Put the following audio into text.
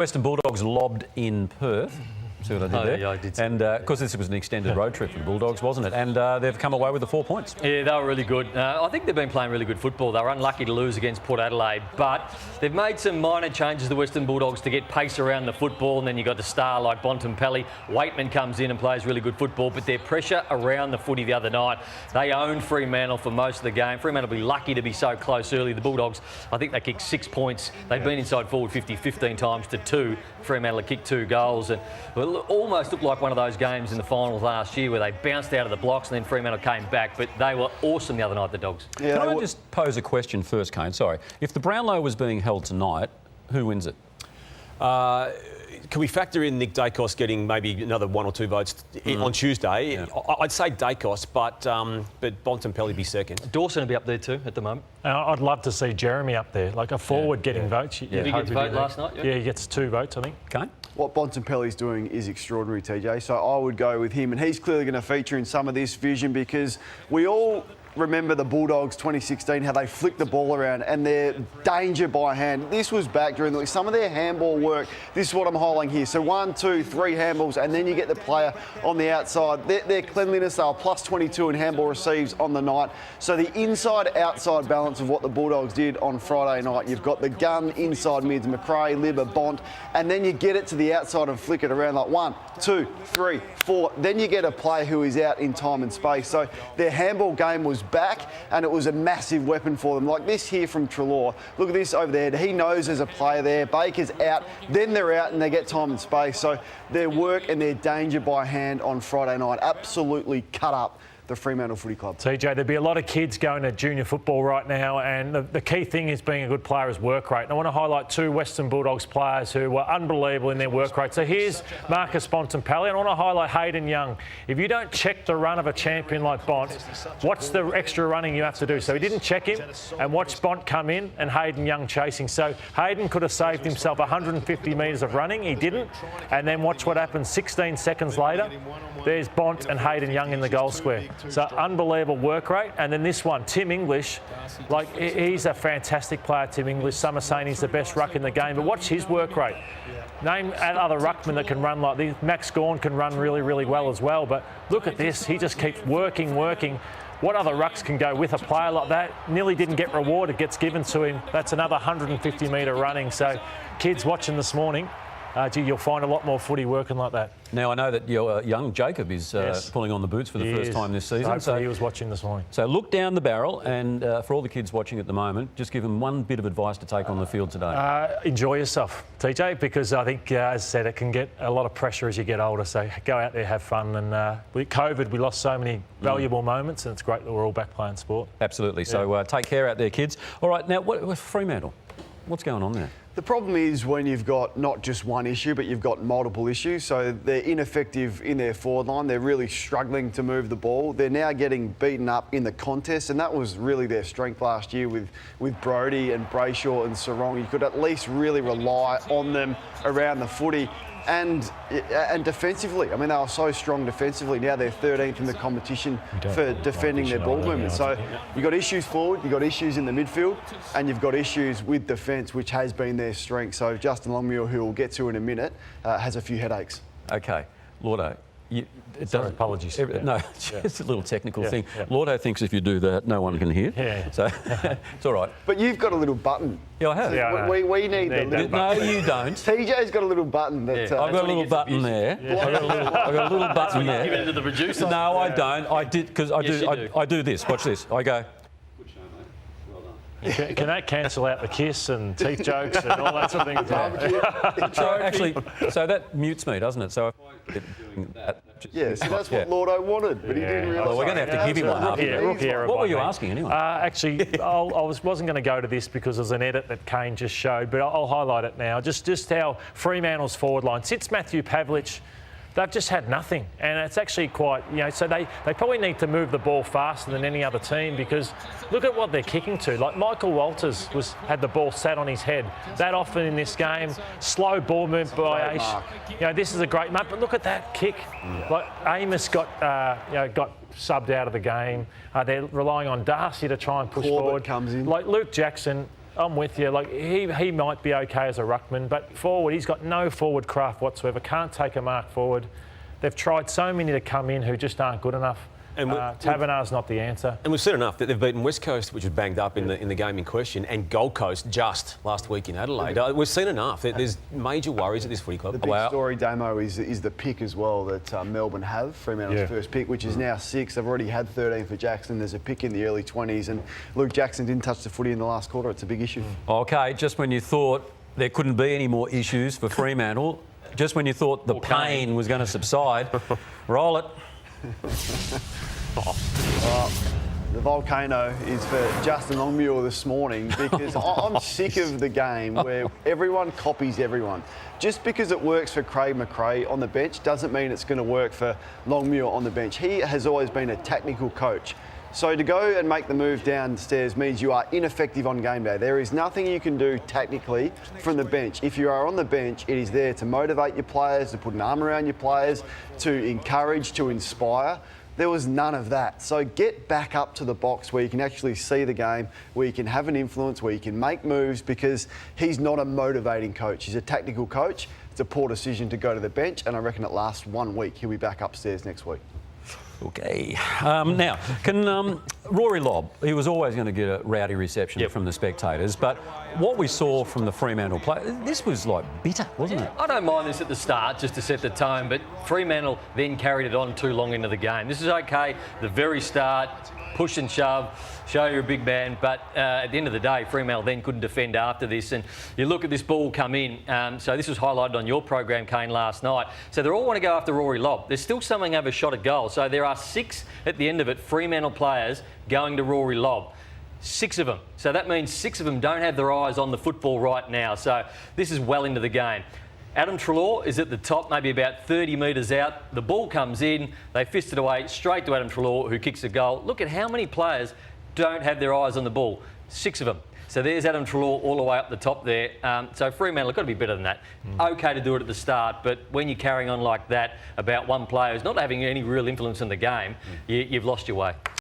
Western Bulldogs lobbed in Perth. See what I did there? Yeah, I did see and that. of course, this was an extended road trip for the Bulldogs, wasn't it? And they've come away with the 4 points. Yeah, they were really good. I think they've been playing really good football. They were unlucky to lose against Port Adelaide, but they've made some minor changes, the Western Bulldogs, to get pace around the football. And then you've got the star like Bontempelli. Waitman comes in and plays really good football, but their pressure around the footy the other night, they owned Fremantle for most of the game. Fremantle will be lucky to be so close early. The Bulldogs, I think they kicked 6 points. They've been inside forward 50 15 times to 2. Fremantle kicked 2 goals, and well, almost looked like one of those games in the finals last year where they bounced out of the blocks and then Fremantle came back, but they were awesome the other night, the Dogs. Yeah, Can I just pose a question first, Kane? Sorry. If the Brownlow was being held tonight, who wins it? Can we factor in Nick Dacos getting maybe another 1 or 2 votes on Tuesday? Yeah. I'd say Dacos, but Bontempelli be second. Dawson will be up there too at the moment. I'd love to see Jeremy up there, like a forward getting votes. Did he get to vote last night? Yeah, he gets 2 votes, I think. Kane? What Bontempelli's doing is extraordinary, TJ. So I would go with him, and he's clearly going to feature in some of this vision because we all remember the Bulldogs 2016, how they flicked the ball around and their danger by hand. This was back during some of their handball work. This is what I'm highlighting here. So 1, 2, 3 handballs, and then you get the player on the outside. Their cleanliness, they were plus 22 in handball receives on the night. So the inside-outside balance of what the Bulldogs did on Friday night. You've got the gun inside mids, McRae, Libba, Bont, and then you get it to the outside and flick it around like 1, 2, 3, 4. Then you get a player who is out in time and space. So their handball game was back, and it was a massive weapon for them. Like this here from Treloar. Look at this over there. He knows there's a player there. Baker's out. Then they're out and they get time and space. So their work and their danger by hand on Friday night absolutely cut up the Fremantle Footy Club. TJ, there'd be a lot of kids going to junior football right now, and the key thing is being a good player is work rate. And I want to highlight 2 Western Bulldogs players who were unbelievable in their work rate. So here's Marcus Bontempelli, and I want to highlight Hayden Young. If you don't check the run of a champion like Bont, what's the extra running you have to do? So he didn't check him, and watch Bont come in and Hayden Young chasing. So Hayden could have saved himself 150 metres of running. He didn't. And then watch what happened 16 seconds later. There's Bont and Hayden Young in the goal square. So unbelievable work rate. And then this one, Tim English, like he's a fantastic player, Tim English. Some are saying he's the best ruck in the game, but watch his work rate. Name other ruckmen that can run like this. Max Gawn can run really, really well as well. But look at this, he just keeps working. What other rucks can go with a player like that? Nearly didn't get rewarded, gets given to him. That's another 150 metre running. So kids watching this morning, you'll find a lot more footy working like that. Now, I know that your young Jacob is pulling on the boots for the first time this season. So he was watching this morning. So look down the barrel, and for all the kids watching at the moment, just give them one bit of advice to take on the field today. Enjoy yourself, TJ, because I think, as I said, it can get a lot of pressure as you get older. So go out there, have fun. And with COVID, we lost so many valuable moments, and it's great that we're all back playing sport. Absolutely. So take care out there, kids. All right, now, with Fremantle, what's going on there? The problem is when you've got not just one issue, but you've got multiple issues. So they're ineffective in their forward line. They're really struggling to move the ball. They're now getting beaten up in the contest, and that was really their strength last year with Brodie and Brayshaw and Sarong. You could at least really rely on them around the footy. And defensively, I mean, they were so strong defensively. Now they're 13th in the competition for defending their ball movement. So you've got issues forward, you've got issues in the midfield, and you've got issues with defence, which has been their strength. So Justin Longmuir, who we'll get to in a minute, has a few headaches. Okay, Lordo. Apologies. No, it's a little technical thing. Yeah. Lordo thinks if you do that, no one can hear. Yeah. So it's all right. But you've got a little button. Yeah, I have. Yeah, we need the little button. No, you don't. TJ's got a little button. That, I've got a little button there. I've got a little button there. Give it to the producer. No, I don't. I did because I do this. Watch this. I go. Can that cancel out the kiss and teeth jokes and all that sort of thing? So actually, that mutes me, doesn't it? So if I get doing that, so that's what Lordo wanted, but he didn't realise. Well, we're going to have to give him one after. What were you asking anyway? Actually, I wasn't going to go to this because there's an edit that Kane just showed, but I'll highlight it now. Just how Fremantle's forward line, since Matthew Pavlich, they've just had nothing, and it's actually quite, so they probably need to move the ball faster than any other team, because look at what they're kicking to. Like Michael Walters had the ball sat on his head that often in this game. Slow ball movement by Aish. This is a great mark, but look at that kick. Like Amos got subbed out of the game. They're relying on Darcy to try and push forward. Comes in. Like Luke Jackson, I'm with you. Like he might be okay as a ruckman, but forward, he's got no forward craft whatsoever. Can't take a mark forward. They've tried so many to come in who just aren't good enough. And Tavernar's not the answer. And we've said enough that they've beaten West Coast, which was banged up in the game in question, and Gold Coast just last week in Adelaide. We've seen enough. There's major worries at this footy club. The big story, Damo, is the pick as well that Melbourne have, Fremantle's first pick, which is now 6. They've already had 13 for Jackson. There's a pick in the early 20s, and Luke Jackson didn't touch the footy in the last quarter. It's a big issue. OK, just when you thought there couldn't be any more issues for Fremantle, just when you thought the pain was going to subside, roll it. The volcano is for Justin Longmuir this morning because I'm sick of the game where everyone copies everyone. Just because it works for Craig McRae on the bench doesn't mean it's going to work for Longmuir on the bench. He has always been a technical coach. So to go and make the move downstairs means you are ineffective on game day. There is nothing you can do technically from the bench. If you are on the bench, it is there to motivate your players, to put an arm around your players, to encourage, to inspire. There was none of that. So get back up to the box where you can actually see the game, where you can have an influence, where you can make moves, because he's not a motivating coach. He's a tactical coach. It's a poor decision to go to the bench, and I reckon it lasts 1 week. He'll be back upstairs next week. OK. Now, can Rory Lobb, he was always going to get a rowdy reception from the spectators, but what we saw from the Fremantle play, this was like bitter, wasn't it? I don't mind this at the start just to set the tone, but Fremantle then carried it on too long into the game. This is OK, the very start, push and shove, show you're a big man, but at the end of the day, Fremantle then couldn't defend after this. And you look at this ball come in, so this was highlighted on your program, Kane, last night. So they all want to go after Rory Lobb. There's still something over a shot at goal. So there are 6 at the end of it, Fremantle players going to Rory Lobb. 6 of them. So that means 6 of them don't have their eyes on the football right now. So this is well into the game. Adam Treloar is at the top, maybe about 30 metres out. The ball comes in, they fist it away straight to Adam Treloar, who kicks a goal. Look at how many players don't have their eyes on the ball. 6 of them. So there's Adam Treloar all the way up the top there. So Fremantle have got to be better than that. OK to do it at the start, but when you're carrying on like that about one player who's not having any real influence in the game, you've lost your way.